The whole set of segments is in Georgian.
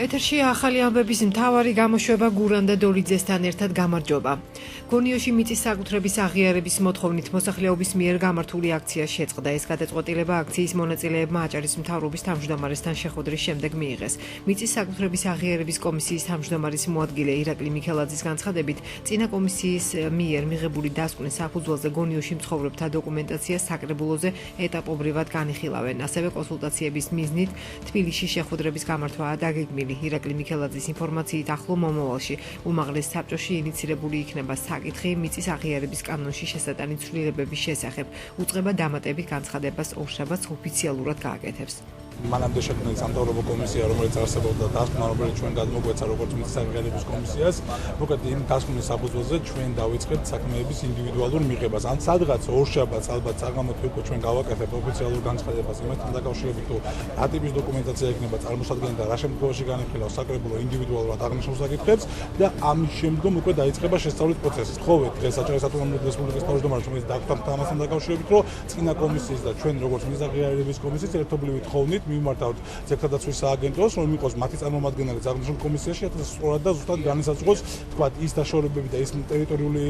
ეთერში ახალი ამბების მთავარი გამოშვება გურან და დოლიძესთან ერთად გამარჯობა. გონიოში მიწის საკუთრების აღიარების მოთხოვნით მოსახლეობის მიერ გამართული აქცია შეწყდა. ეს გადაწყვეტილება აქციის მონაწილეებმა აჭარის მთავრობის თავმჯდომარესთან შეხვედრის შემდეგ მიიღეს. მიწის საკუთრების აღიარების კომისიის თავმჯდომარის მოადგილე ირაკლი მიქელაძის განცხადებით, წინა კომისიის მიერ მიღებული დასკვნის საფუძველზე გონიოში მცხოვრებთა დოკუმენტაცია საკრებულოზე ეტაპობრივად განიხილავენ. ასევე კონსულტაციების მიზნით თბილისში შეხვედრების გამართვაა დაგეგმილი. ირაკლი მიქელაძის ინფორმაციით ახლო მომავალში უმაღლეს საბჭოში ინიცირებული იქნება საკითხი მიწის აღიარების კანონში შესატანი ცვლილებების შესახებ. უწყება დამატებით განცხადებას ორშაბათს ოფიციალურად გააკეთებს. მანამდე შექმნილი სამთავრობო კომისია, რომელიც არსებობდა დასკვნა, რომელიც ჩვენ გადმოგვეცა როგორც მიწის აღიარების კომისიას, მოკლედ იმ დასკვნის საფუძველზე ჩვენ დავიწყებთ საქმეების ინდივიდუალურ მიღებას. ან სადღაც ორშაბათს ალბათ საღამოთი უკვე ჩვენ გავაკეთებთ ოფიციალურ განცხადებას იმასთან დაკავშირებით, თუ რა ტიპის დოკუმენტაცია იქნება წარმოსადგენელი და რა შემთხვევაში განიხილავს საკრებულო ინდივიდუალურად აღნიშნულ საკითხებს და ამის შემდგომ უკვე დაიწყება შესწავლის პროცესი. ხოვეთ დღეს აჭარის ავტონომიური რესპუბლიკის თავმჯდომარეს, რომელიც დაგვთან ამასთან დაკავშირებით, რომ წინა კომისიის და ჩვენ როგორც მიწის აღიარების კომისიის ერთობლივით ხოვნით მიმართავთ ძეგლთადაცვის სააგენტოს, რომ იყოს მათი წარმომადგენელი აღნიშნულ კომისიაში, რათა სწორად და ზუსტად განისაზღვროს, თქვათ, ის დაშორებები და ის ტერიტორიული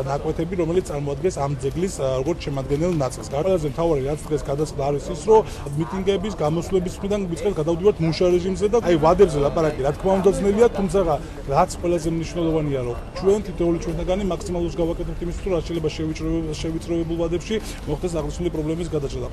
ნაკვეთები, რომელიც წარმოადგენს ამ ძეგლის როგორც შემადგენელ ნაწილს. ყველაზე მთავარი რაც დღეს გადაწყდა არის ის, რომ მიტინგების, გამოსვლების მხრიდან ვიწყებთ გადავდივართ მუშა რეჟიმზე და აი ვადებზე ლაპარაკი რა თქმა უნდა ძნელია, თუმცა რაც ყველაზე მნიშვნელოვანია, რომ ჩვენ თითოეული ჩვენთაგანი მაქსიმალურს გავაკეთებთ იმისთვის, რომ რაც შეიძლება შევიწროებულ ვადებში მოხდეს აღნიშნული პრობლემის გადაჭრა.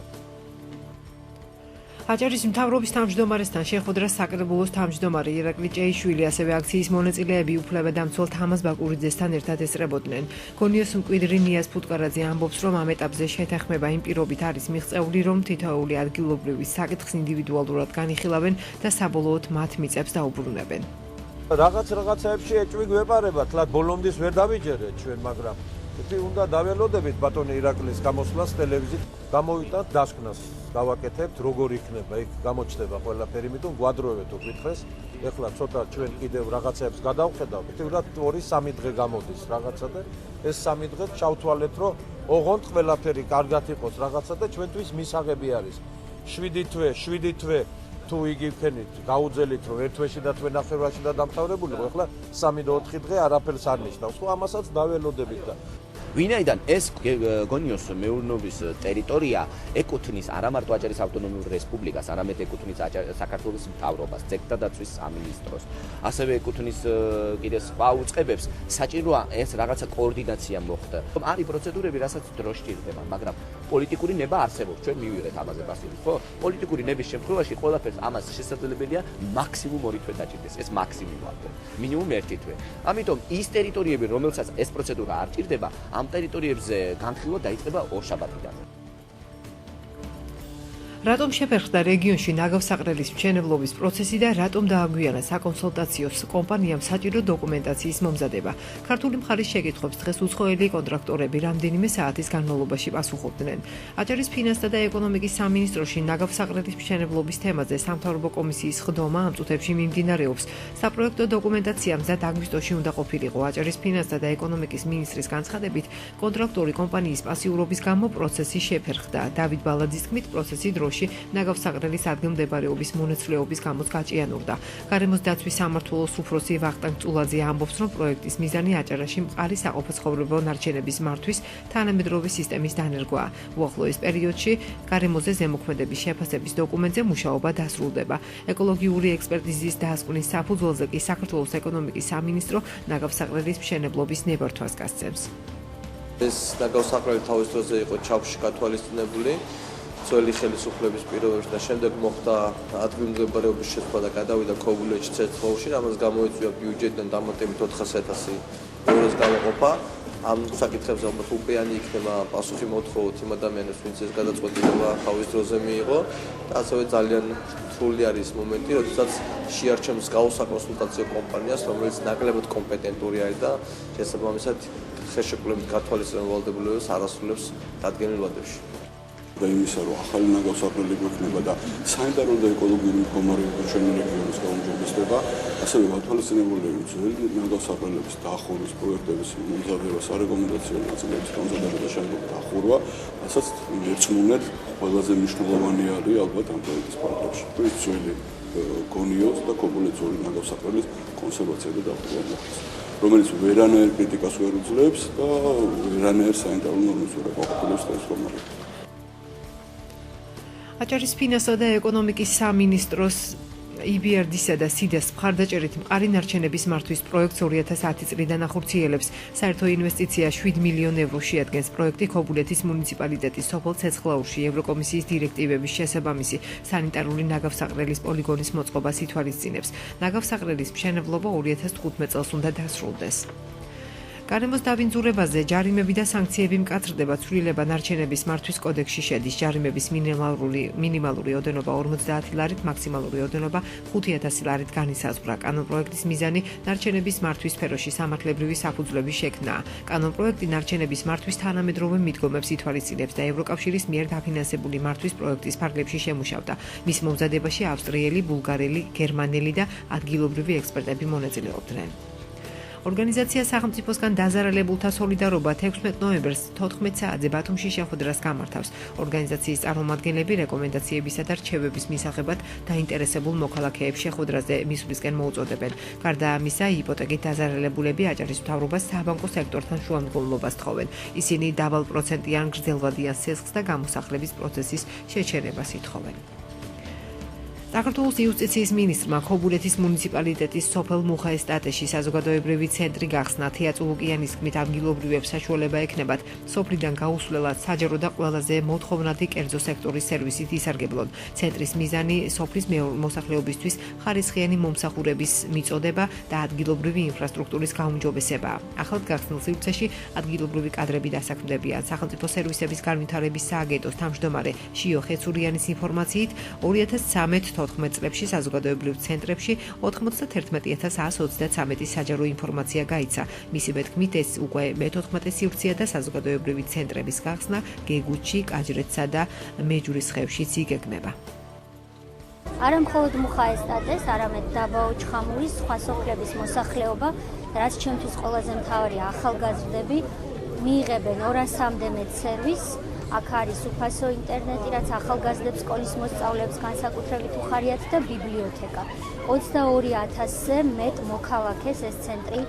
აჭარის მთავრობის თავმჯდომარესთან შეხვედრა საკრებულოს თავმჯდომარე ირაკლი ჭეიშვილი, ასევე აქციის მონაწილეები უფლებადამცველ თამაზ ბაკურიძესთან ერთად ესწრებოდნენ. გონიოს მკვიდრი ნიაზ ფუტკარაძე ამბობს, რომ ამ ეტაპზე შეთანხმება იმ პირობით არის მიღწეული, რომ თითოეული ადგილობრივი საკითხს ინდივიდუალურად განიხილავენ და საბოლოოდ მათ მიწებს დაუბრუნებენ. რაღაცებში ეჭვი გვეპარება, თლად ბოლომდის ვერ დავიჯერეთ ჩვენ, მაგრამ უნდა დაველოდებით ბატონი ირაკლის გამოსვლას ტელევიზიით, გამოვიტანთ დასკვნას, გავაკეთებთ, როგორ იქნება, იქ გამოჩნდება ყველაფერი, იმიტომ გვადროვეთ უკითხეს. ეხლა ცოტა ჩვენ კიდევ რაღაცებს გადავხედავთ, თითქოს 2-3 დღე გამოდის რაღაცა და ეს 3 დღე ჩავთვალეთ, რომ ოღონდ ყველაფერი კარგად იყოს რაღაცა და ჩვენთვის მისაღები არის. 7 თვე თუ იგივე ვქენით, გაუძელით, რომ ერთ თვეში და თვე ნახევრაში და დამთავრებული ხო, ეხლა 3 და 4 დღე არაფერს არ ნიშნავს. ხო, ამასაც დაველოდებით და ვინაიდან ეს გონიოს მეურნეობის ტერიტორია ეკუთვნის არა მარტო აჭარის ავტონომიურ რესპუბლიკას, არამედ ეკუთვნის საქართველოს მთავრობას, ძეგლთა დაცვის სამინისტროს, ასევე ეკუთვნის კიდე სხვა უწყებებს, საჭიროა ეს რაღაცა კოორდინაცია მოხდა. არის პროცედურები, რასაც დრო სჭირდება, მაგრამ პოლიტიკური ნება არსებობს, ჩვენ მივიღეთ ამაზე პასუხი, ხო? პოლიტიკური ნების შემთხვევაში ყველაფერს ამას შესაძლებელია მაქსიმუმ 2 თვე დაჭირდეს, ეს მაქსიმუმია, მინიმუმ 1 თვე. ამიტომ ის ტერიტორიები, რომელსაც ეს პროცედურა არ ჭირდება, ამ ტერიტორიებზე განხილვა დაიწყება ორშაბათიდან. რატომ შეფერხდა რეგიონში ნაგავსაყრელის მშენებლობის პროცესი და რატომ დააგვიანა საკონსულტაციო კომპანიამ საჭირო დოკუმენტაციის მომზადება? ქართული მხარის შეკითხვებს დღეს უცხოელი კონტრაქტორები რამდენიმე საათის განმავლობაში პასუხობდნენ. აჭარის ფინანსთა და ეკონომიკის სამინისტროში ნაგავსაყრელის მშენებლობის თემაზე სამთავრობო კომისიის ხდომა ამ წუთებში მიმდინარეობს. საპროექტო დოკუმენტაცია მზად აგვისტოში უნდა ყოფილიყო. აჭარის ფინანსთა და ეკონომიკის მინისტრის განცხადებით, კონტრაქტორი კომპანიის პასიურობის გამო პროცესი შეფერხდა. დავით ბალაძის თქმით, პროცესი ნაგავსაყრელის ადგილმდებარეობის მონაცვლეობის გამოც გაჭიანურდა. გარემოს დაცვის სამმართველოს უფროსი ვახტანგ წულაძე ამბობს, რომ პროექტის მიზანი აჭარაში მყარი საყოფაცხოვრებო ნარჩენების მართვის თანამედროვე სისტემის დანერგვაა. უახლოეს პერიოდში გარემოზე ზემოქმედების შეფასების დოკუმენტზე მუშაობა დასრულდება. ეკოლოგიური ექსპერტიზის დასკვნის საფუძველზე კი საქართველოს ეკონომიკის სამინისტრო ნაგავსაყრელის მშენებლობის ნებართვას გასცემს. ეს ნაგავსაყრელი თავის დროზე იყო ჩავში გათვალისწინებული ძველი ხელისუფლების პირობებში და შემდეგ მოხდა ადგილმდებარეობის შეცვლა და გადავიდა ქობულეთში ცეცხლში, რამაც გამოიწვია ბიუჯეტიდან დამატებით 400.000 ევროს გამოყოფა. ამ საკითხებზე ალბათ უპეანი იქნება პასუხი მოთხოვოთ იმ ადამიანებს, ვინც ეს გადაწყვეტილება თავის დროზე მიიღო და ასევე ძალიან რთული არის მომენტი, როდესაც შეარჩევს საკონსულტაციო კომპანიას, რომელიც ნაკლებად კომპეტენტური არის და შესაბამისად ხელშეკრულებით გათვალისწინებულ ვალდებულებებს არ ასრულებს დადგენილ ვადებში. და იმისა, რომ ახალი ნაგავსაყრელი გვექნება და სანიტარული და ეკოლოგიური მდგომარეობა ჩვენი რეგიონის გაუმჯობესდება, ასევე გათვალისწინებულია ძველი ნაგავსაყრელების დახურვის პროექტების მომზადება, სარეკომენდაციო ნაწილების მომზადება და შემდეგ დახურვა, რასაც ერწყმუნეთ ყველაზე მნიშვნელოვანი არის ალბათ ამ პროექტის პროგრამაში. ეს ძველი გონიოს და ქობულეთური ნაგავსაყრელის კონსერვაცია და დაყრდნობა, რომელიც ვერანაირ კრიტიკას ვერ უძლებს და ვერანაირ სანიტარულ ნორმებს ვერ აკმაყოფილებს ხელმძღვანელობას. აჭარის ფინანსთა და ეკონომიკის სამინისტროს EBRD-სა და SIDA-ს მხარდაჭერით მყარი ნარჩენების მართვის პროექტს 2010 წლიდან ახორციელებს. საერთო ინვესტიცია 7 მილიონ ევრო შეადგენს. პროექტი ქობულეთის მუნიციპალიტეტის სოფელ ცეცხლაურში ევროკომისიის დირექტივების შესაბამისი სანიტარული ნაგავსაყრელის პოლიგონის მოწყობას ითვალისწინებს. ნაგავსაყრელის მშენებლობა 2015 წელს უნდა დასრულდეს. გარემოს დავინძურებაზე ჯარიმები და სანქციები მკაცრდება. ცვლილება ნარჩენების მართვის კოდექსში შედის. ჯარიმების მინიმალური ოდენობა 50 ლარით, მაქსიმალური ოდენობა 5000 ლარით განისაზღვრა. კანონპროექტის მიზანი ნარჩენების მართვის სფეროში სამართლებრივი საფუძვლების შექმნაა. კანონპროექტი ნარჩენების მართვის თანამედროვე მიდგომებს ითვალისწინებს და ევროკავშირის მიერ დაფინანსებული მართვის პროექტის ფარგლებში შემუშავდა. მის მომზადებაში ავსტრიელი, ბულგარელი, გერმანელი და ადგილობრივი ექსპერტები მონაწილეობდნენ. ორგანიზაცია სახელმწიფოსგან დაზარალებულთა სოლიდარობა 16 ნოემბერს 14 საათზე ბათუმში შეხვედრას გამართავს. ორგანიზაციის წარმომადგენლები რეკომენდაციებისა და რჩევების მისაღებად დაინტერესებულ მოქალაქეებს შეხვედრაზე მისვლისკენ მოუწოდებენ. გარდა ამისა, იპოთეკით დაზარალებულები აჭარის მთავრობას საბანკო სექტორთან შუამდგომლობას თხოვენ. ისინი დაბალპროცენტიან გრძელვადიან სესხს და გამოსახლების პროცესის შეჩერებას ითხოვენ. საქართველოს იუსტიციის მინისტრმა ქობულეთის მუნიციპალიტეტის სოფელ მუხაესტატეში საზოგადოებრივი ცენტრი გახსნა. თეატ ლუკიანის თქმით, ადგილობრივებს საშუალება ექნებათ სოფლიდან გაუსვლელად საჯარო და ყველაზე მოთხოვნადი კერძო სექტორის სერვისით ისარგებლონ. ცენტრის მიზანი სოფლის მოსახლეობისთვის ხარისხიანი მომსახურების მიწოდება და ადგილობრივი ინფრასტრუქტურის გაუმჯობესებაა. ახლად გახსნილ სივრცეში ადგილობრივი კადრები დასაქმდებიან. სახელმწიფო სერვისების განვითარების სააგენტოს თავმჯდომარე შიო ხეცურიანის ინფორმაციით 2013 14 წლებში საზოგადოებრივ ცენტრებში 91133 საჯარო ინფორმაცია გაიცა. მისივე თქმით, ეს უკვე მე-14 სივრცეა და საზოგადოებრივი ცენტრების გახსნა გეგუთში, კაჯრეთსა და მეჯურისხევშიც იგეგმება. არა მხოლოდ მუხაესტატეს, არამედ დაბაოჩხამურის სხვა სოფლების მოსახლეობა, რაც ჩემთვის ყველაზე მთავარია, ახალგაზრდები მიიღებენ 200-მდე მეტსერვისს. აქ არის უფასო ინტერნეტი, რაც ახალგაზრდებს სკოლის მოსწავლეებს განსაკუთრებით უხარიათ და ბიბლიოთეკა. 22,000-ზე მეტ მოქალაქეს ეს ცენტრი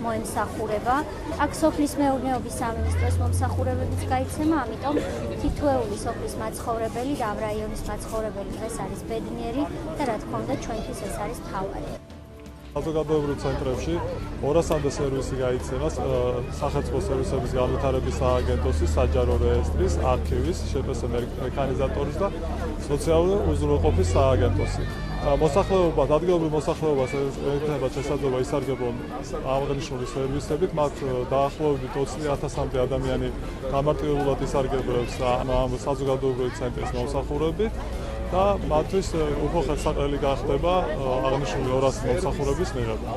მოემსახურება. აქ სოფლის მეურნეობის სამინისტროს მომსახურებებიც გაიცემა, ამიტომ თითოეული სოფლის მაცხოვრებელი და ამ რაიონის მაცხოვრებელი დღეს არის ბედნიერი და რა თქმა უნდა ჩვენთვის ეს არის მთავარი. საზოგადოებრივ ცენტრებში 200-მდე სერვისი გაიცემა სახელმწიფო სერვისების განვითარების სააგენტოსის, საჯარო რეესტრის, არქივის, შეფასების მექანიზატორის და სოციალური უზრუნველყოფის სააგენტოსი. მოსახლეობა, ადგილობრივ მოსახლეობას ეკუთვნება შესაძლებლობა ისარგებლონ აღნიშნული სერვისებით, მათ დაახლოებით 20,000-მდე ადამიანი გამარტივებულად ისარგებლებს ამ საზოგადოებრივ ცენტრის მომსახურებით. და მათთვის უფრო ხელსაყრელი გახდება აღნიშნული 200 მომსახურების მიღება.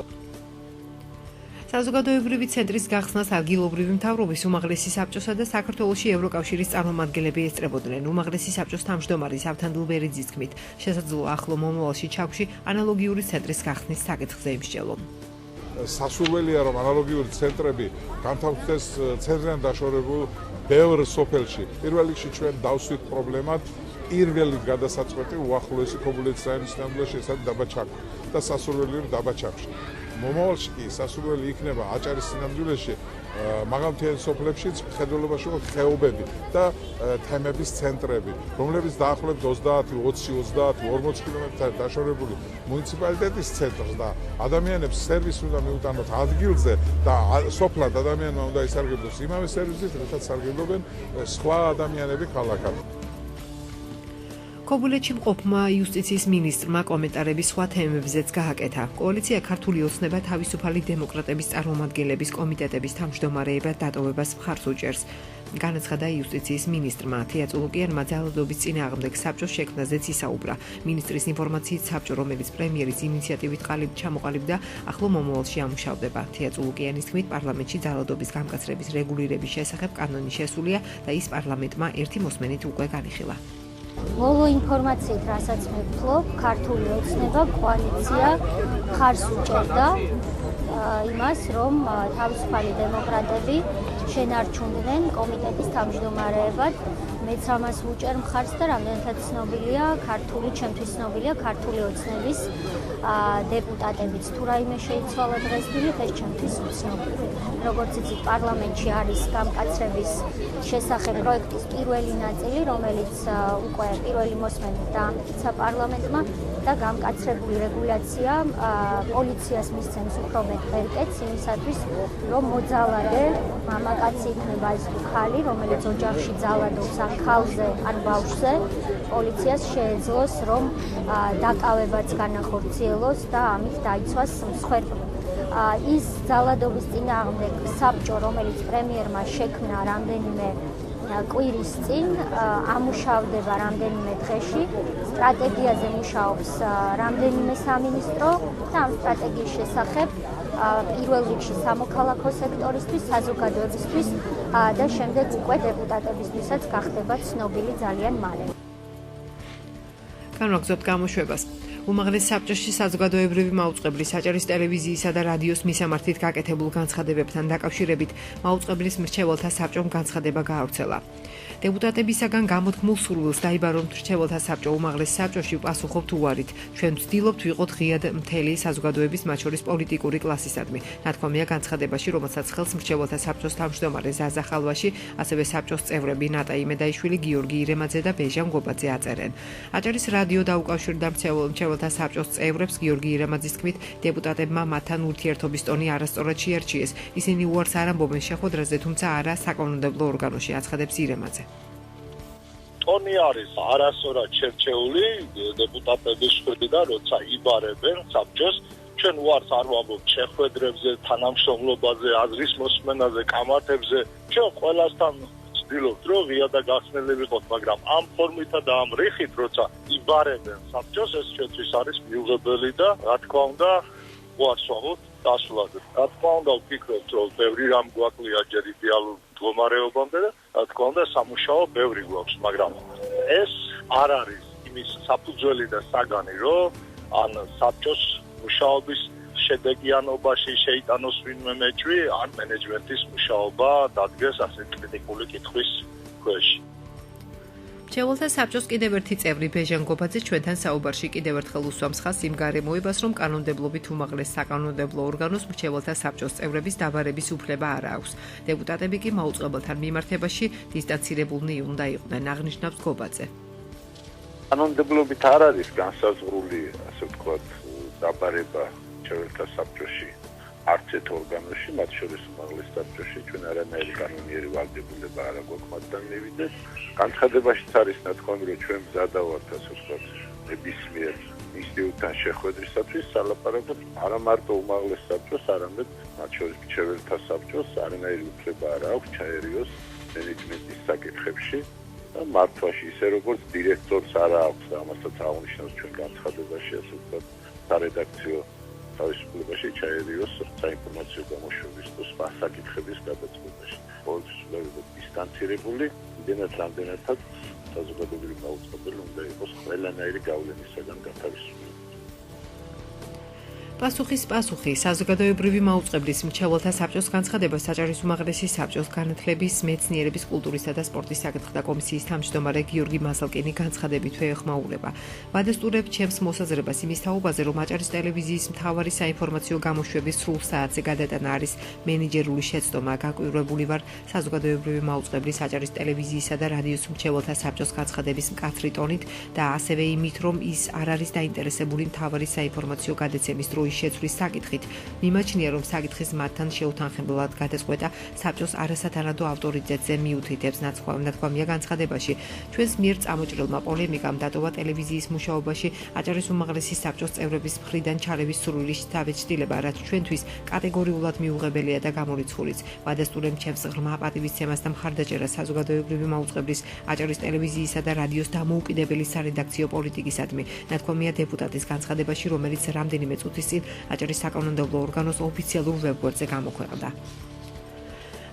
საზოგადოებრივი ცენტრის გახსნას ადგილობრივი მთავრობის უმაღლესი საბჭოსა და საქართველოში ევროკავშირის წარმომადგენლები ესწრებოდნენ. უმაღლესი საბჭოს თავმჯდომარის ავთანდილ ბერიძის თქმით, შესაძლოა ახლო მომავალში ჩაგვში ანალოგიური ცენტრის გახსნის საკითხზე იმსჯელონ. სასურველია, რომ ანალოგიური ცენტრები განთავსდეს ცენტრიდან დაშორებულ ბევრ სოფელში. პირველ რიგში ჩვენ დავსვით პრობლემად პირველი გადასაწყვეტი უახლოესი ქობულეთის რაიონის ნამდვილად შესაძლოა დაბაჩაქვი და სასურველი დაბაჩაქვში. მომავალში კი სასურველი იქნება აჭარის სინამდვილეში მაღალმთიანი სოფლებშიც მხედველობაში ხეობები და თემების ცენტრები, რომლებიც დაახლოებით 20, 20, 40 კილომეტრთან დაშორებული მუნიციპალიტეტის ცენტრს და ადამიანებს სერვისი უნდა მიუტანოთ ადგილზე და სოფლად ადამიანმა უნდა ისარგებლოს იმავე სერვისით, რასაც სარგებლობენ სხვა ადამიანები ქალაქად. ქობულეთში მყოფმა იუსტიციის მინისტრმა კომენტარები სხვა თემებზეც გააკეთა. კოალიცია ქართული ოცნება თავისუფალი დემოკრატების წარმომადგენლების კომიტეტების თავმჯდომარეებად დატოვებას მხარს უჭერს. განაცხადა იუსტიციის მინისტრმა თეატ ლუკიანმა ძალადობის წინააღმდეგ საბჭოს შექმნაზეც ისაუბრა. მინისტრის ინფორმაციით საბჭო, რომელიც პრემიერის ინიციატივით ჩამოყალიბდა, ახლო მომავალში ამუშავდება. თეატ ლუკიანის თქმით, პარლამენტში ძალადობის გამკაცრების რეგულირების შესახებ კანონი შესულია და ის პარლამენტმა ერთი მოსმენით უკვე განიხილა. ბოლო ინფორმაციით, რასაც მე ვფლობ, ქართული ოცნება კოალიცია მხარს უჭერდა იმას, რომ თავისუფალი დემოკრატები შენარჩუნდნენ კომიტეტის თავმჯდომარეებად მეც ამას ვუჭერ მხარს და რამდენადაც ცნობილია ქართული, ჩემთვის ცნობილია ქართული ოცნების დეპუტატებიც. თუ რაიმე შეიცვალა დღესდღეობით, ეს ჩემთვის უცნობია. როგორც იცით, პარლამენტში არის გამკაცრების შესახებ პროექტის პირველი ნაწილი, რომელიც უკვე პირველი მოსმენით დაამტკიცა პარლამენტმა და გამკაცრებული რეგულაცია პოლიციას მისცემს უფრო მეტ ბერკეტს იმისათვის, რომ მოძალადე მამაკაცი იქნება ის თუ ხალი, რომელიც ოჯახში ძალადობს ან ქალზე, ან ბავშვზე, პოლიციას შეეძლოს, რომ დაკავებაც განახორციელოს და ამით დაიცვას მსხვერპლი. ის ძალადობის წინააღმდეგ საბჭო, რომელიც პრემიერმა შექმნა რამდენიმე კვირის წინ, ამუშავდება რამდენიმე დღეში, სტრატეგიაზე მუშაობს რამდენიმე სამინისტრო და ამ სტრატეგიის შესახებ პირველ რიგში სამოქალაქო სექტორისთვის, საზოგადოებისთვის და შემდეგ უკვე დეპუტატებისთვისაც გახდება ცნობილი ძალიან მალე. განვაგრძობთ გამოშვებას. უმაღლეს საბჭოში საზოგადოებრივი მაუწყებლის საჭირის ტელევიზიისა და რადიოს მისამართით გაკეთებულ განცხადებებთან დაკავშირებით მაუწყებლის მრჩეველთა საბჭომ განცხადება გაავრცელა. დეპუტატებისაგან გამოთქმულ სურვილს დაიბარო მრჩეველთა საბჭო უმაღლეს საბჭოში პასუხობთ უარით. ჩვენ ვცდილობთ ვიყოთ ღიად მთელი საზოგადოების, მათ შორის პოლიტიკური კლასისადმი. ნათქვამია განცხადებაში, რომელსაც ხელს მრჩეველთა საბჭოს თავმჯდომარე ზაზა ხალვაში, ასევე საბჭოს წევრები ნატა იმედაიშვილი, გიორგი ირემაძე და ბეჟან გობაძე აწერენ. აჭარის რადიო დაუკავშირდა მრჩეველთა საბჭოს წევრებს გიორგი ირემაძის თქმით, დეპუტატებმა მათთან ურთიერთობის ტონი არასწორად შეარჩიეს. ისინი უარს არ ამბობენ შეხვედრაზე, თუმცა არა საკანონმდებლო ორგანოში, აცხადებს ირემაძე. ტონი არის არასწორად შერჩეული დეპუტატების მხრიდან, როცა იბარებენ საბჭოს. ჩვენ უარს არ ვამბობთ შეხვედრებზე, თანამშრომლობაზე, აზრის მოსმენაზე, კამათებზე. ჩვენ ყველასთან ვცდილობთ, რომ ღია და გახსნილი ვიყოთ, მაგრამ ამ ფორმითა და ამ რიხით, როცა იბარებენ საბჭოს, ეს ჩვენთვის არის მიუღებელი და რა თქმა უნდა, უარს ვამბობთ დასულად. რა თქმა უნდა, ვფიქრობთ, რომ ბევრი რამ გვაკლია ჯერ იდეალურ მდგომარეობამდე და რა თქმა უნდა, სამუშაო ბევრი გვაქვს, მაგრამ ეს არ არის იმის საფუძველი და საგანი, რომ ან საბჭოს მუშაობის შედეგიანობაში შეიტანოს ვინმე მეჭვი, ან მენეჯმენტის მუშაობა დადგეს ასე კრიტიკული კითხვის ქვეშ. მრჩეველთა საბჭოს კიდევ ერთი წევრი ბეჟან გობაძე ჩვენთან საუბარში კიდევ ერთხელ უსვამს ხაზს იმ გარემოებას, რომ კანონმდებლობით უმაღლეს საკანონმდებლო ორგანოს მრჩეველთა საბჭოს წევრების დაბარების უფლება არ აქვს. დეპუტატები კი მაუწყებელთან მიმართებაში დისტანცირებულნი უნდა იყვნენ, აღნიშნავს გობაძე. კანონმდებლობით არ არის განსაზღვრული, ასე ვთქვათ, დაბარება მრჩეველთა საბჭოში არც ერთ ორგანოში, მათ შორის უმაღლეს საბჭოში ჩვენ არანაირი კანონიერი ვალდებულება არ აქვს მათთან მივიდეს. განცხადებაშიც არის ნათქვამი, რომ ჩვენ მზადა ვართ, ასე ვთქვათ, ნებისმიერ ინსტიტუტთან შეხვედრისათვის სალაპარაკოთ არა მარტო უმაღლეს საბჭოს, არამედ მათ შორის მრჩეველთა საბჭოს არანაირი უფლება არ აქვს ჩაერიოს მენეჯმენტის საკითხებში და მართვაში, ისე როგორც დირექტორს არ აქვს და ამასაც აღნიშნავს ჩვენ განცხადებაში, ასე ვთქვათ, სარედაქციო თავისუფლებაში ჩაერიოს საინფორმაციო გამოშვების და სხვა საკითხების გადაწყვეტაში. პოლიტიკურად დისტანცირებული, რამდენადაც საზოგადოებრივი მაუწყებელი უნდა იყოს ყველანაირი გავლენისაგან გათავისუფლებული. პასუხი საზოგადოებრივი მაუწყებლის მრჩეველთა საბჭოს განცხადება საჭირის უმაღლესი საბჭოს განათლების, მეცნიერების, კულტურისა და სპორტის საკითხთა კომისიის თავმჯდომარე გიორგი მასალკინი განცხადებით ეხმაურება. ვადასტურებ ჩემს მოსაზრებას იმის თაობაზე, რომ აჭარის ტელევიზიის მთავარი საინფორმაციო გამოშვების სრულ საათზე გადატანა არის მენეჯერული შეცდომა. გაკვირვებული ვარ საზოგადოებრივი მაუწყებლის აჭარის ტელევიზიისა და რადიოს მრჩეველთა საბჭოს განცხადების მკაცრი ტონით და ასევე იმით, რომ ის არ არის დაინტერესებული მთავარი საინფორმაციო გადაცემის დროის შეცვლის საკითხით. მიმაჩნია, რომ საკითხის მათთან შეუთანხმებლად გადაწყვეტა საბჭოს არასათანადო ავტორიტეტზე მიუთითებს. ნათქვამია განცხადებაში. ჩვენს მიერ წამოჭრილმა პოლემიკამ დატოვა ტელევიზიის მუშაობაში აჭარის უმაღლესი საბჭოს წევრების მხრიდან ჩარევის სურვილის თავეჭდილება, რაც ჩვენთვის კატეგორიულად მიუღებელია და გამორიცხულიც. ვადასტურებ ჩემს ღრმა პატივისცემას და მხარდაჭერას საზოგადოებრივი მაუწყებლის აჭარის ტელევიზიისა და რადიოს დამოუკიდებელი სარედაქციო პოლიტიკისადმი. ნათქვამია დეპუტატის განცხადებაში, რომელიც რამდენიმე წუთის წინ აჭარის საკანონმდებლო ორგანოს ოფიციალურ ვებგვერდზე გამოქვეყნდა.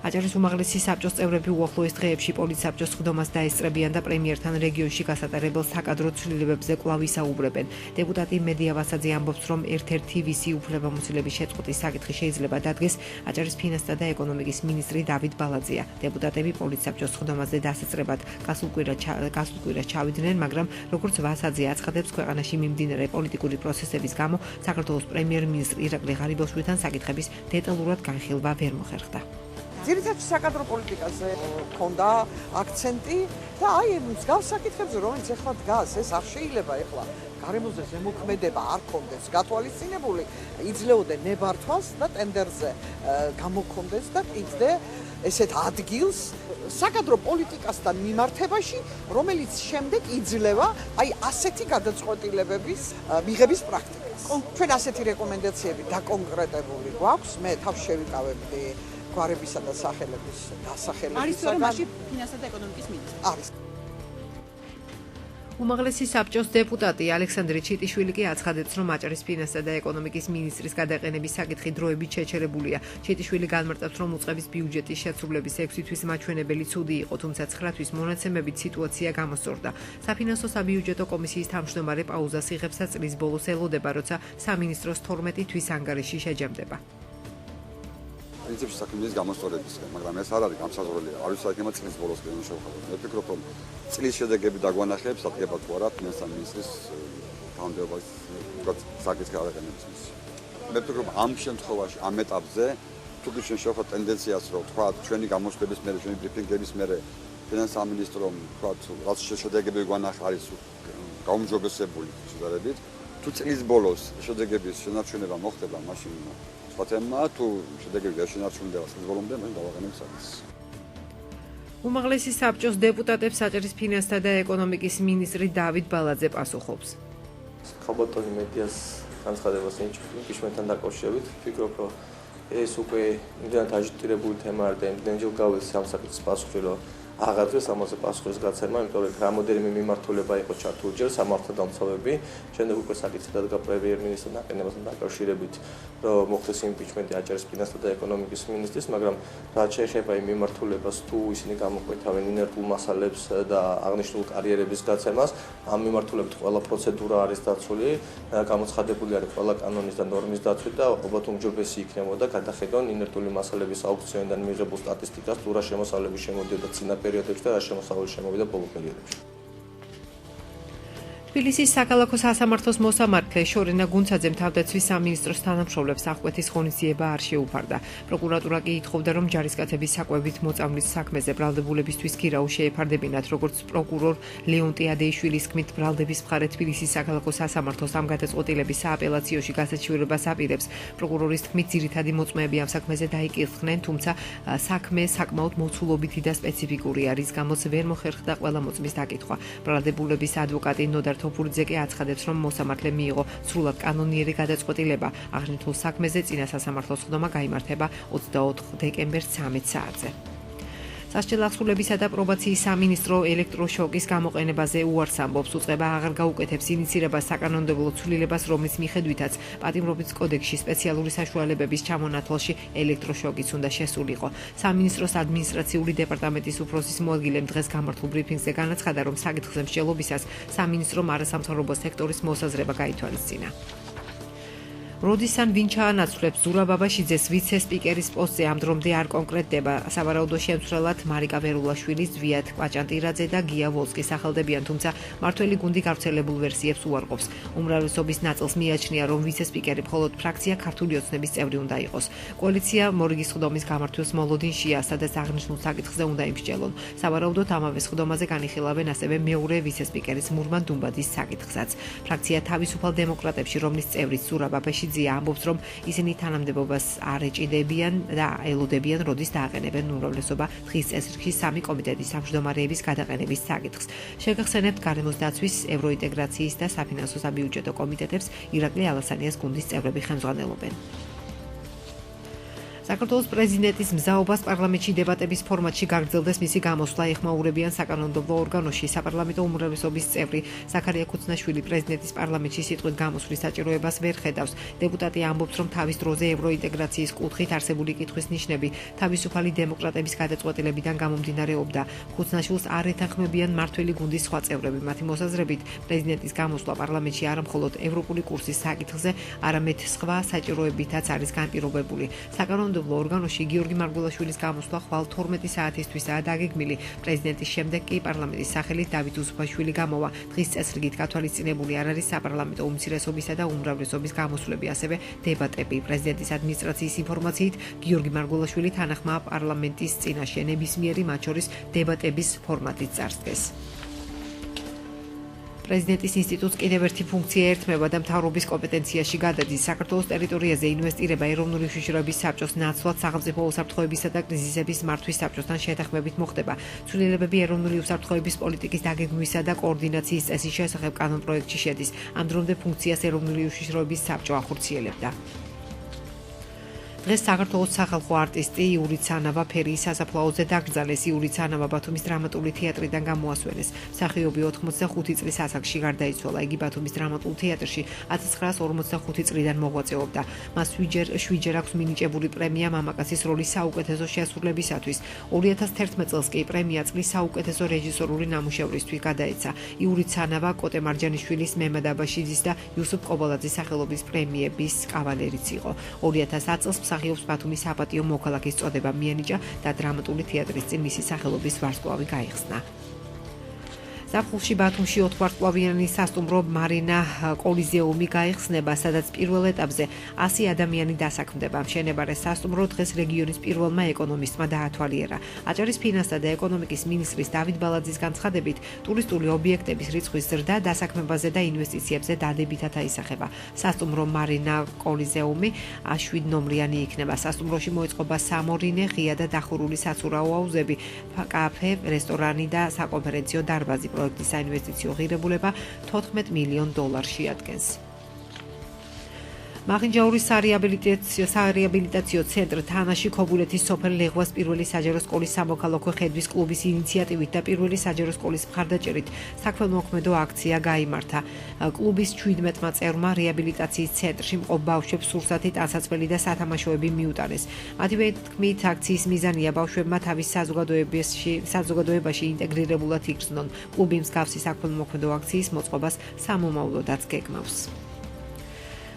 აჭარის უმაღლესი საბჭოს წევრები უახლოეს დღეებში პოლიცსაბჭოს სხდომას დაესწრებიან და პრემიერთან რეგიონში გასატარებელ საკადრო ცვლილებებზე კვლავ ისაუბრებენ. დეპუტატი მედია ვასაძე ამბობს, რომ ერთ-ერთი ვისი უფლებამოსილების შეწყვეტის საკითხი შეიძლება დადგეს აჭარის ფინანსთა და ეკონომიკის მინისტრი დავით ბალაძეა. დეპუტატები პოლიცსაბჭოს სხდომაზე დასაწყებად გასულ კვირას ჩავიდნენ, მაგრამ როგორც ვასაძე აცხადებს, ქვეყანაში მიმდინარე პოლიტიკური პროცესების გამო საქართველოს პრემიერ-მინისტრ ირაკლი ღარიბაშვილთან საკითხების დეტალურად განხილვა ვერ მოხერხდა. ძირითადად საკადრო პოლიტიკაზე ქონდა აქცენტი და აი მსგავს საკითხებზე, რომელიც ახლა დგას, ეს არ შეიძლება ახლა გარემოზე ზემოქმედება არ ქონდეს გათვალისწინებული, იძლეოდნენ ნებართვას და ტენდერზე გამოქონდეს და კიდე ესეთ ადგილს საკადრო პოლიტიკასთან მიმართებაში, რომელიც შემდეგ იძლევა აი ასეთი გადაწყვეტილებების მიღების პრაქტიკას. ჩვენ ასეთი რეკომენდაციები დაკონკრეტებული გვაქვს, მე თავს შევიკავებდი გვარებისა და სახელების დასახელებისაგან. არის თორემ მაშინ ფინანსთა და ეკონომიკის მინისტრი. არის. უმაღლესი საბჭოს დეპუტატი ალექსანდრე ჩიტიშვილი კი აცხადებს, რომ აჭარის ფინანსთა და ეკონომიკის მინისტრის გადაყენების საკითხი დროებით შეჩერებულია. ჩიტიშვილი განმარტავს, რომ უწყების ბიუჯეტის შესრულების 6 თვის მაჩვენებელი ცუდი იყო, თუმცა 9 თვის მონაცემებით სიტუაცია გამოსწორდა. საფინანსო საბიუჯეტო კომისიის თავმჯდომარე პაუზას იღებს და წლის ბოლოს ელოდება, როცა სამინისტროს 12 თვის ანგარიში შეჯამდება. პრინციპში საქმის გამოსწორებისგან, მაგრამ ეს არ არის გამსაზღვრელი. არ ვიცი საქმე წლის ბოლოს გენო შევხედოთ. მე ვფიქრობ, რომ წლის შედეგები დაგვანახებს, ადგება თუ არა ფინანსთა მინისტრის თანამდებობის საკითხი არაყენებს. მე ვფიქრობ, ამ შემთხვევაში, ამ ეტაპზე, თუ კი ჩვენ შევხედოთ ტენდენციას, რომ თქვა ჩვენი გამოსვლების მერე, ჩვენი ბრიფინგების მერე ფინანსთა მინისტრომ თქვა, რაც შედეგები გვანახა არის გაუმჯობესებული შედარებით, თუ წლის ბოლოს შედეგების შენარჩუნება მოხდება, მაშინ სპატემა თუ შედეგები არ შენარჩუნდება წლის ბოლომდე, მაშინ დავაყენებთ საკითხს. უმაღლესი საბჭოს დეპუტატებს აჭარის ფინანსთა და ეკონომიკის მინისტრი დავით ბალაძე პასუხობს. ხალბატონი მედიას განცხადებას იმპიჩმენტთან დაკავშირებით ვფიქრობ, რომ ეს უკვე იმდენად აჟიტირებული თემა არის და იმდენჯერ გავლის ამ საკითხის პასუხი, რომ აღარ დღეს ამაზე პასუხის გაცემა, იმიტომ რომ რამოდენიმე მიმართულება იყო ჩართული ჯერ სამართალდამცავები, შემდეგ უკვე საკითხი დადგა პრემიერ-მინისტრთან დაყენებასთან დაკავშირებით, რომ მოხდეს იმპიჩმენტი აჭარის ფინანსთა და ეკონომიკის მინისტრის, მაგრამ რაც შეეხება იმ მიმართულებას, თუ ისინი გამოყვეთავენ ინერტულ მასალებს და აღნიშნულ კარიერების გაცემას, ამ მიმართულებით ყველა პროცედურა არის დაცული, გამოცხადებული არის ყველა კანონის და ნორმის დაცვით და ალბათ უმჯობესი იქნებოდა გადახედონ ინერტული მასალების აუქციონიდან მიღებულ სტატისტიკას, თუ რა შემოსავლები შემოდიოდა წინა პერიოდებში და რა შემოსავალი შემოვიდა ბოლო პერიოდებში. თბილისის საქალაქო სასამართლოს მოსამართლე შორენა გუნცაძემ თავდაცვის სამინისტროს თანამშრომლებს აღკვეთის ღონისძიება არ შეუფარდა. პროკურატურა კი ითხოვდა, რომ ჯარისკაცების საკვებით მოწამვლის საქმეზე ბრალდებულებისთვის გირაუ შეეფარდებინათ, როგორც პროკურორ ლეონტი ადეიშვილის თქმით, ბრალდების მხარე თბილისის საქალაქო სასამართლოს ამ გადაწყვეტილების სააპელაციოში გასაჩივრებას აპირებს. პროკურორის თქმით, ძირითადი მოწმეები ამ საქმეზე დაიკითხნენ, თუმცა საქმე საკმაოდ მოცულობითი და სპეციფიკური არის, გამოც ვერ მოხერხდა ყველა მოწმის დაკითხვა. ბრალდებულების ადვოკატი ნოდარ თოფურიძე კი აცხადებს, რომ მოსამართლე მიიღო სრულად კანონიერი გადაწყვეტილება. აღნიშნულ საქმეზე წინა სასამართლოს სხდომა გაიმართება 24 დეკემბერს 13 საათზე. სასჯელ აღსრულებისა და პრობაციის სამინისტრო ელექტროშოკის გამოყენებაზე უარს ამბობს. უწყება აღარ გაუკეთებს ინიცირებას საკანონმდებლო ცვლილებას, რომლის მიხედვითაც პატიმრობის კოდექსში სპეციალური საშუალებების ჩამონათვალში ელექტროშოკიც უნდა შესულიყო. სამინისტროს ადმინისტრაციული დეპარტამენტის უფროსის მოადგილემ დღეს გამართულ ბრიფინგზე განაცხადა, რომ საკითხზე მსჯელობისას სამინისტრომ არასამთავრობო სექტორის მოსაზრება გაითვალისწინა. როდისან ვინ ჩაანაცვლებს ზურაბ აბაშიძეს ვიცე-სპიკერის პოსტზე ამ დრომდე არ კონკრეტდება. სავარაუდო შემცვლელად მარიკა ვერულაშვილის, ზვიად კვაჭანტირაძე და გია ვოლსკი სახელდებიან, თუმცა მართველი გუნდი გავრცელებულ ვერსიებს უარყოფს. უმრავლესობის ნაწილს მიაჩნია, რომ ვიცე-სპიკერი მხოლოდ ფრაქცია ქართული ოცნების წევრი უნდა იყოს. კოალიცია მორიგის სხდომის გამართვას მოლოდინშია, სადაც აღნიშნულ საკითხზე უნდა იმსჯელონ. სავარაუდოდ ამავე სხდომაზე განიხილავენ ასევე მეორე ვიცე-სპიკერის მურმან დუმბადის საკითხსაც. ფრაქცია თავისუფალ დემოკრატებში, რომლის წევრიც ზურაბ აბაშიძე ამბობს, რომ ისინი თანამდებობას არ ეჭიდებიან და ელოდებიან, როდის დააყენებენ უმრავლესობა დღის წესრიგში სამი კომიტეტის თავმჯდომარეების გადაყენების საკითხს. შეგახსენებთ, გარემოს დაცვის, ევროინტეგრაციის და საფინანსო საბიუჯეტო კომიტეტებს ირაკლი ალასანიას გუნდის წევრები ხელმძღვანელობენ. საქართველოს პრეზიდენტის მზაობას პარლამენტში დებატების ფორმატში გაგრძელდეს მისი გამოსვლა ეხმაურებიან საკანონმდებლო ორგანოში საპარლამენტო უმრავლესობის წევრი ზაქარია ქუცნაშვილი პრეზიდენტის პარლამენტში სიტყვით გამოსვლის საჭიროებას ვერ ხედავს. დეპუტატი ამბობს, რომ თავის დროზე ევროინტეგრაციის კუთხით არსებული კითხვის ნიშნები თავისუფალი დემოკრატების გადაწყვეტილებიდან გამომდინარეობდა. ქუცნაშვილს არ ეთანხმებიან მმართველი გუნდის სხვა წევრები. მათი მოსაზრებით, პრეზიდენტის გამოსვლა პარლამენტში არა მხოლოდ ევროპული კურსის საკითხზე, არამედ სხვა საჭიროებითაც არის განპირობებული. საკანონმდებლო ორგანოში გიორგი მარგველაშვილის გამოსვლა ხვალ 12 საათისთვისაა დაგეგმილი. პრეზიდენტის შემდეგ კი პარლამენტის სახელით დავით უსუფაშვილი გამოვა. დღის წესრიგით გათვალისწინებული არ არის საპარლამენტო უმცირესობისა და უმრავლესობის გამოსვლები, ასევე დებატები. პრეზიდენტის ადმინისტრაციის ინფორმაციით, გიორგი მარგველაშვილი თანახმაა პარლამენტის წინაშე ნებისმიერი, მათ შორის დებატების ფორმატით წარსდგეს. პრეზიდენტის ინსტიტუტს კიდევ ერთი ფუნქცია ერთმევა და მთავრობის კომპეტენციაში გადადის. საქართველოს ტერიტორიაზე ინვესტირება ეროვნული უშიშროების საბჭოს ნაცვლად სახელმწიფო უსაფრთხოებისა და კრიზისების მართვის საბჭოსთან შეთანხმებით მოხდება. ცვლილებები ეროვნული უსაფრთხოების პოლიტიკის დაგეგმვისა და კოორდინაციის წესის შესახებ კანონპროექტში შედის. ამ დრომდე ფუნქციას ეროვნული უშიშროების საბჭო ახორციელებდა. დღეს საქართველოს სახალხო არტისტი იური ცანავა ფერიის სასაფლაოზე დაკრძალეს. იური ცანავა ბათუმის დრამატული თეატრიდან გამოასვენეს. მსახიობი 85 წლის ასაკში გარდაიცვალა. იგი ბათუმის დრამატულ თეატრში 1945 წლიდან მოღვაწეობდა. მას 7ჯერ აქვს მინიჭებული პრემია მამაკაცის როლის საუკეთესო შესრულებისათვის. 2011 წელს კი პრემია წლის საუკეთესო რეჟისორული ნამუშევრისთვის გადაეცა. იური ცანავა კოტე მარჯანიშვილის, მემად აბაშიძის და იუსუფ ყობალაძის სახელობის პრემიების კავალერიც იყო. 2010 წელს მსახიობს ბათუმის საპატიო მოქალაქის წოდება მიენიჭა და დრამატული თეატრის წინ მისი სახელობის ვარსკვლავი გაიხსნა. ზაფხულში ბათუმში 4 ვარსკვლავიანი სასტუმრო მარინა კოლიზეუმი გაიხსნება, სადაც პირველ ეტაპზე 100 ადამიანი დასაქმდება. მშენებარე სასტუმრო დღეს რეგიონის პირველმა ეკონომისტმა დაათვალიერა. აჭარის ფინანსთა და ეკონომიკის მინისტრის დავით ბალაძის განცხადებით, ტურისტული ობიექტების რიცხვის ზრდა დასაქმებაზე და ინვესტიციებზე დადებითად აისახება. სასტუმრო მარინა კოლიზეუმი 7 ნომრიანი იქნება. სასტუმროში მოეწყობა სამორინე, ღია და დახურული საცურაო აუზები, კაფე, რესტორანი და საკონფერენციო დარბაზი. პროექტის საინვესტიციო ღირებულება $14 მილიონ შეადგენს. მახინჯაურის სარეაბილიტაციო ცენტრ თანაში ქობულეთის სოფელ ლეღვას პირველი საჯარო სკოლის სამოქალაქო ხედვის კლუბის ინიციატივით და პირველი საჯარო სკოლის მხარდაჭერით საქველმოქმედო აქცია გაიმართა. კლუბის 17-მა წევრმა რეაბილიტაციის ცენტრში მყოფ ბავშვებს სურსათი, ტანსაცმელი და სათამაშოები მიუტანეს. მათივე თქმით, აქციის მიზანია ბავშვებმა თავის საზოგადოებაში ინტეგრირებულად იგრძნონ. კლუბი მსგავსი საქველმოქმედო აქციის მოწყობას სამომავლოდაც გეგმავს.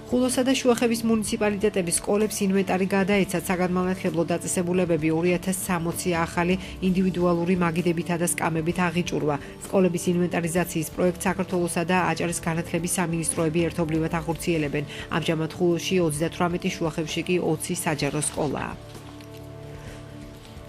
ხულოსა და შუახევის მუნიციპალიტეტების სკოლებს ინვენტარი გადაეცათ. საგანმანათლებლო დაწესებულებები 2060 ახალი ინდივიდუალური მაგიდებითა და სკამებით აღიჭურვა. სკოლების ინვენტარიზაციის პროექტს საქართველოსა და აჭარის განათლების სამინისტროები ერთობლივად ახორციელებენ. ამჟამად ხულოში 38, შუახევში კი 20 საჯარო სკოლაა.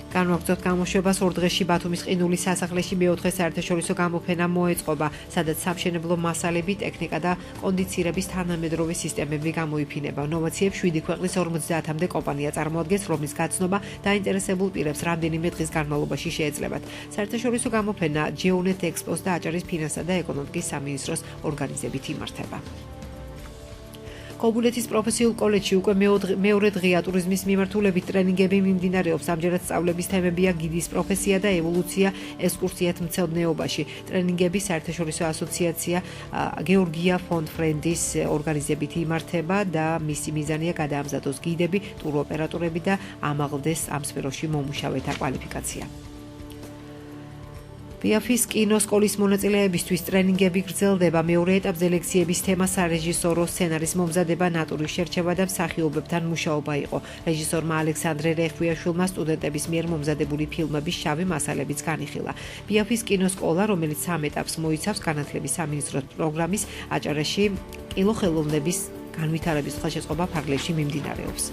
განვაგრძოთ გამოშვებას ორ დღეში ბათუმის ყინულის სასახლეში მეოთხე საერთაშორისო გამოფენა მოეწყობა, სადაც სამშენებლო მასალები, ტექნიკა და კონდიცირების თანამედროვე სისტემები გამოიფინება. ნოვაციებს 7 ქვეყნის 50-მდე კომპანია წარმოადგენს, რომლის გაცნობა დაინტერესებულ პირებს რამდენიმე დღის განმავლობაში შეეძლებათ. საერთაშორისო გამოფენა GeoNet Expo-ს და აჭარის ფინანსთა და ეკონომიკის სამინისტროს ორგანიზებით იმართება. ქობულეთის პროფესიულ კოლეჯში უკვე მეორე დღეა ტურიზმის მიმართულებით ტრენინგები მიმდინარეობს. ამჯერად სწავლების თემებია გიდის პროფესია და ევოლუცია ექსკურსიათმცოდნეობაში. ტრენინგები საერთაშორისო ასოციაცია გეორგია ფონ ფრენდის ორგანიზებით იმართება და მისი მიზანია გადაამზადოს გიდები, ტუროპერატორები და ამაღლდეს ამ სფეროში მომუშავეთა კვალიფიკაცია. პიაფის კინოსკოლის მონაწილეებისთვის ტრენინგები გრძელდება. მეორე ეტაპზე ლექციების თემა სარეჟისორო სცენარის მომზადება, ნატურის შერჩევა და მსახიობებთან მუშაობა იყო. რეჟისორმა ალექსანდრე რეხვიაშვილმა სტუდენტების მიერ მომზადებული ფილმების შავი მასალებიც განიხილა. პიაფის კინოსკოლა, რომელიც 3 ეტაპს მოიცავს, განათლების სამინისტროს პროგრამის აჭარაში კილოხელოვნების განვითარების ხელშეწყობა ფარგლებში მიმდინარეობს.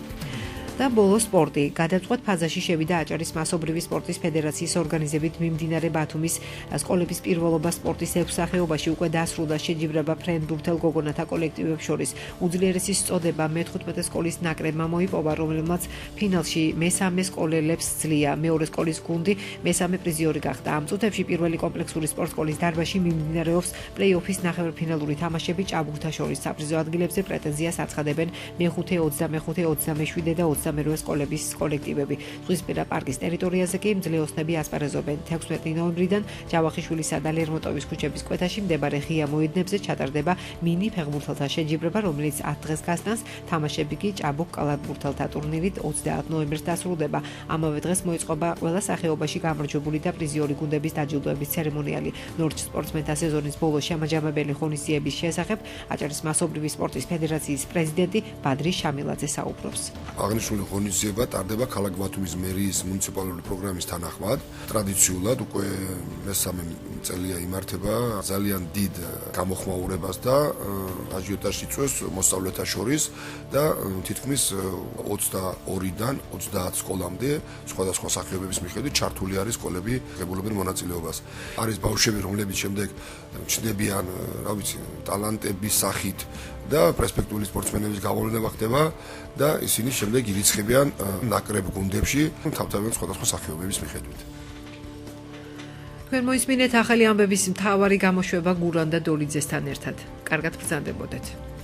და ბოლო სპორტი. გადაწყვეტ ფაზაში შევიდა აჭარის მასობრივი სპორტის ფედერაციის ორგანიზებით მიმდინარე ბათუმის სკოლების პირველობა სპორტის 6 სახეობაში უკვე დასრულდა შეჯიბრება ფრენბურთელ გოგონათა კოლექტივებს შორის. უძლიერესის წოდება მე-15 სკოლის ნაკრებმა მოიპოვა, რომელმაც ფინალში მესამე სკოლელებს ძლია. მეორე სკოლის გუნდი მესამე პრიზიორი გახდა. ამ წუთებში პირველი კომპლექსური სპორტსკოლის დარბაზში მიმდინარეობს პლეი-ოფის ნახევარფინალური თამაშები ჭაბუკთა შორის. საპრიზო ადგილებზე პრეტენზიას აცხადებენ მე-5, 25, 27 და 38 სკოლების კოლექტივები. ზღვისპირა პარკის ტერიტორიაზე კი მძლეოსნები ასპარეზობენ. 16 ნოემბრიდან ჯავახიშვილისა და ლერმონტოვის ქუჩების კვეთაში მდებარე ღია მოედნებზე ჩატარდება მინი ფეხბურთელთა შეჯიბრება, რომელიც 10 დღეს გასტანს. თამაშები კი ჭაბუკ კალათბურთელთა ტურნირით 30 ნოემბერს დასრულდება. ამავე დღეს მოიწყობა ყველა სახეობაში გამარჯვებული და პრიზიორი გუნდების დაჯილდოების ცერემონიალი. ნორჩ სპორტსმენთა სეზონის ბოლოს შემაჯამებელი ღონისძიების შესახებ აჭარის მასობრივი სპორტის ფედერაციის პრეზიდენტი ბადრი შამილაძე საუბრობს. აღნიშნული ღონისძიება ტარდება ქალაქ ბათუმის მერიის მუნიციპალური პროგრამის თანახმად. ტრადიციულად უკვე მესამე წელია იმართება, ძალიან დიდ გამოხმაურებას და აჟიოტაჟს იწვევს მოსწავლეთა შორის და თითქმის 22-დან 30 სკოლამდე სხვადასხვა სახეობების მიხედვით ჩართული არის სკოლები, ღებულობენ მონაწილეობას. არის ბავშვები, რომლებიც შემდეგ ჩნდებიან, რა ვიცი, ტალანტების სახით და პერსპექტიული სპორტსმენების გავოლენება ხდება და ისინი შემდეგ ირიცხებიან ნაკრებ გუნდებში, თავთავად სხვადასხვა სახეობების მიხედვით. თქვენ მოისმინეთ ახალი ამბების მთავარი გამოშვება გურამ და დოლიძესთან ერთად. კარგად ბრძანდებოდეთ.